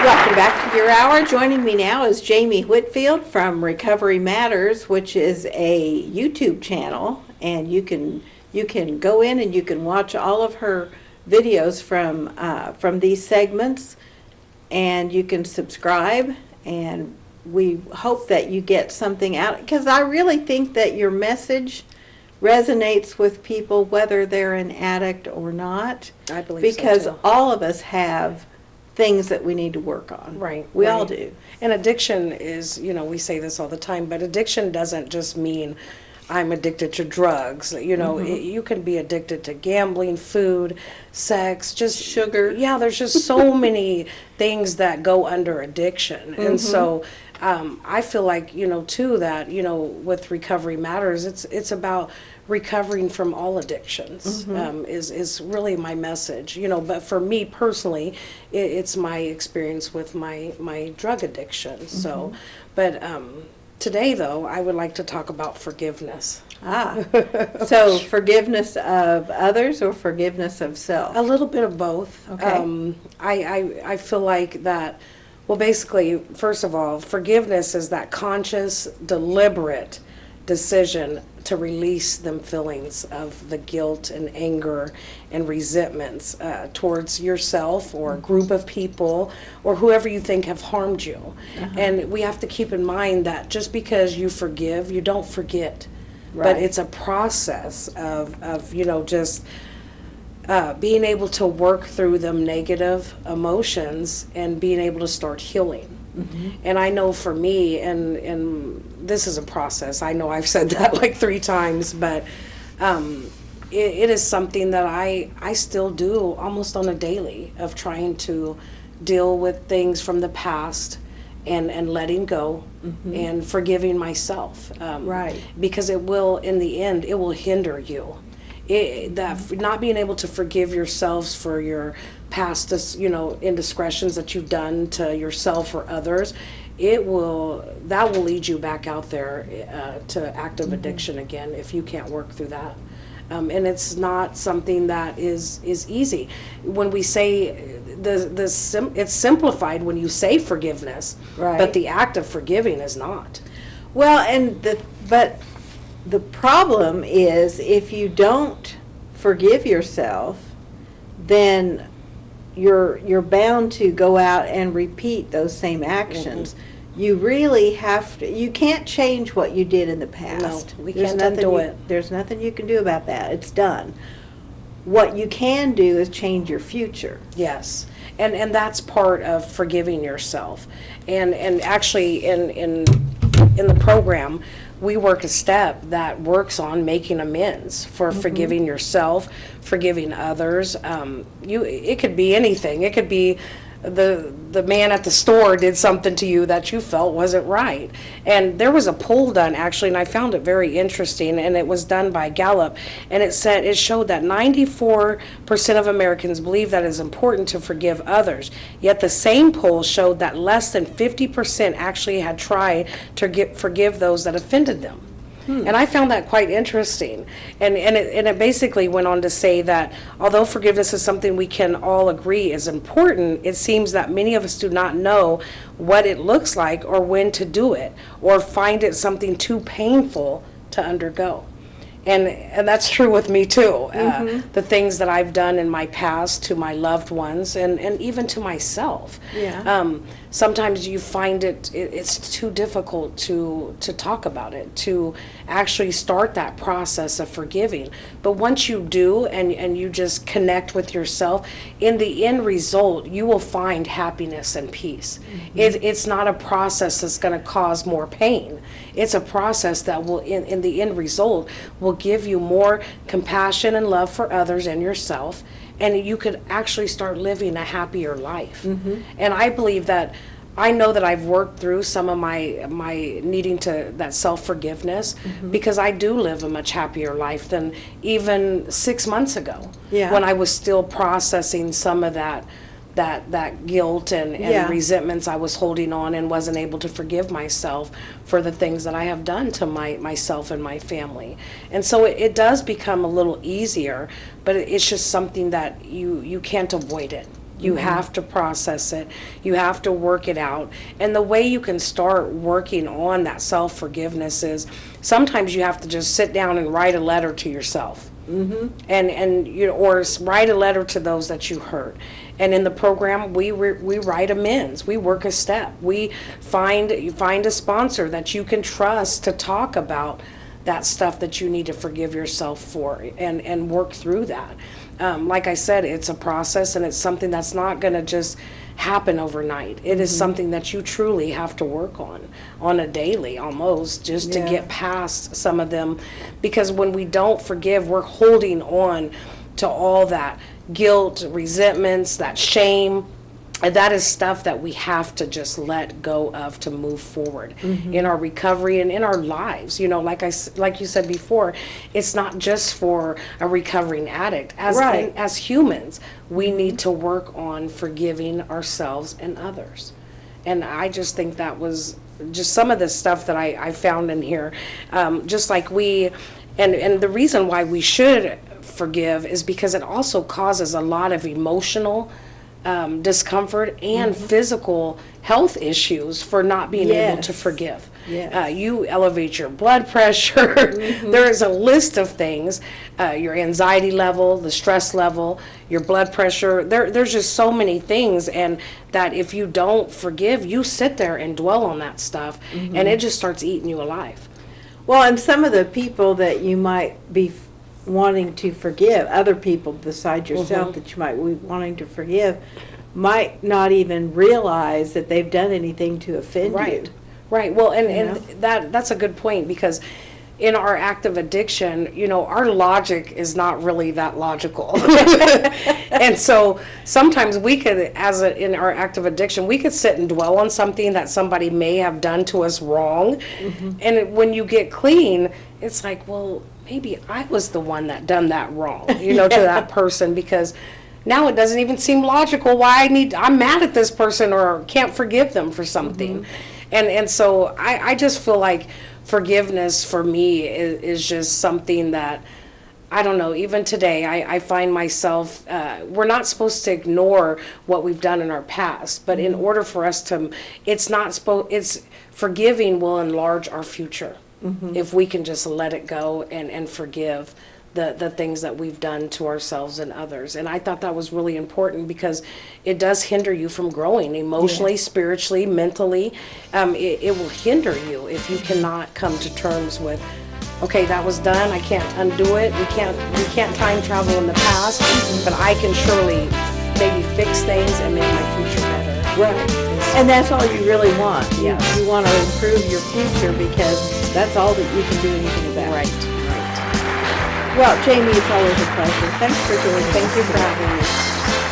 Welcome back to your hour. Joining me now is Jamie Whitfield from Recovery Matters, which is a YouTube channel, and you can go in and you can watch all of her videos from these segments, and you can subscribe. And we hope that you get something out, because I really think that your message resonates with people whether they're an addict or not. I believe because so too. all of us have things that we need to work on. Right. We right. all do. And addiction is, we say this all the time, but addiction doesn't just mean I'm addicted to drugs. You can be addicted to gambling, food, sex, just Sugar. Yeah, there's just so many things that go under addiction. And so I feel like, too, that, with Recovery Matters, it's about recovering from all addictions, is really my message, but for me personally, it's my experience with my drug addiction. So, but today, though, I would like to talk about forgiveness. So forgiveness of others or forgiveness of self? A little bit of both. Okay. I feel like that, well, basically, first of all, forgiveness is that conscious, deliberate decision to release them feelings of the guilt and anger and resentments towards yourself or a group of people or whoever you think have harmed you. And we have to keep in mind that just because you forgive, you don't forget. But Right. it's a process of just being able to work through them negative emotions and being able to start healing. And I know for me, and this is a process, I know I've said that like 3 times, but it is something that I still do almost on a daily, of trying to deal with things from the past and letting go and forgiving myself. Right. Because it will, in the end, it will hinder you. That not being able to forgive yourselves for your past, indiscretions that you've done to yourself or others, that will lead you back out there to active addiction again if you can't work through that. And it's not something that is easy. When we say it's simplified when you say forgiveness, Right. but the act of forgiving is not. Well, but the problem is, if you don't forgive yourself, then you're bound to go out and repeat those same actions. You really have to. You can't change what you did in the past. No, we There's can't nothing undo you- it. There's nothing you can do about that. It's done. What you can do is change your future. Yes, and that's part of forgiving yourself. And actually in the program, we work a step that works on making amends for forgiving yourself, forgiving others. It could be anything. It could be the man at the store did something to you that you felt wasn't right. And there was a poll done actually, and I found it very interesting, and it was done by Gallup, and it showed that 94% of Americans believe that it is important to forgive others. Yet the same poll showed that less than 50% actually had tried to forgive those that offended them. And I found that quite interesting. And it basically went on to say that although forgiveness is something we can all agree is important, it seems that many of us do not know what it looks like or when to do it, or find it something too painful to undergo. And that's true with me too. The things that I've done in my past to my loved ones and even to myself. Yeah. Sometimes you find it's too difficult to talk about it, to actually start that process of forgiving. But once you do and you just connect with yourself, in the end result, you will find happiness and peace. It's not a process that's going to cause more pain. It's a process that will, in the end result, will give you more compassion and love for others and yourself, and you could actually start living a happier life. And I believe that, I know that I've worked through some of my needing that self-forgiveness, because I do live a much happier life than even 6 months ago, Yeah. when I was still processing some of that guilt and Yeah. resentments I was holding on, and wasn't able to forgive myself for the things that I have done to myself and my family. And so it does become a little easier, but it's just something that you can't avoid it. You have to process it. You have to work it out. And the way you can start working on that self-forgiveness is sometimes you have to just sit down and write a letter to yourself. And you know, or write a letter to those that you hurt. And in the program, we write amends. We work a step. You find a sponsor that you can trust to talk about that stuff that you need to forgive yourself for, and work through that. Like I said, it's a process, and it's something that's not going to just happen overnight. It is something that you truly have to work on a daily, almost, just to get past some of them. Because when we don't forgive, we're holding on to all that guilt, resentments, that shame. And that is stuff that we have to just let go of to move forward in our recovery and in our lives. You know, like you said before, it's not just for a recovering addict. As humans, we need to work on forgiving ourselves and others. And I just think that was just some of the stuff that I found in here. Just like and the reason why we should forgive is because it also causes a lot of emotional discomfort and physical health issues for not being able to forgive. You elevate your blood pressure. There is a list of things, your anxiety level, the stress level, your blood pressure. There's just so many things, and that if you don't forgive, you sit there and dwell on that stuff, and it just starts eating you alive. Well, and some of the people that you might be wanting to forgive, other people besides yourself that you might be wanting to forgive, might not even realize that they've done anything to offend you. Right. Well, and that's a good point, because in our active addiction, you know, our logic is not really that logical. And so sometimes we could, in our active addiction, we could sit and dwell on something that somebody may have done to us wrong. And when you get clean, it's like, well, maybe I was the one that done that wrong, you know, to that person, because now it doesn't even seem logical why I'm mad at this person or can't forgive them for something. And so I just feel like forgiveness for me is just something that, I don't know, even today, I find myself, we're not supposed to ignore what we've done in our past, but in order for us to, forgiving will enlarge our future. If we can just let it go and forgive the things that we've done to ourselves and others. And I thought that was really important, because it does hinder you from growing emotionally, spiritually, mentally. It will hinder you if you cannot come to terms with, okay, that was done, I can't undo it, we can't time travel in the past, but I can surely maybe fix things and make my future better. Right. And that's all you really want. Yes. You want to improve your future, because that's all that you can do anything about. Right. Well, Jamie, it's always a pleasure. Thanks for doing this. Thank you for having me.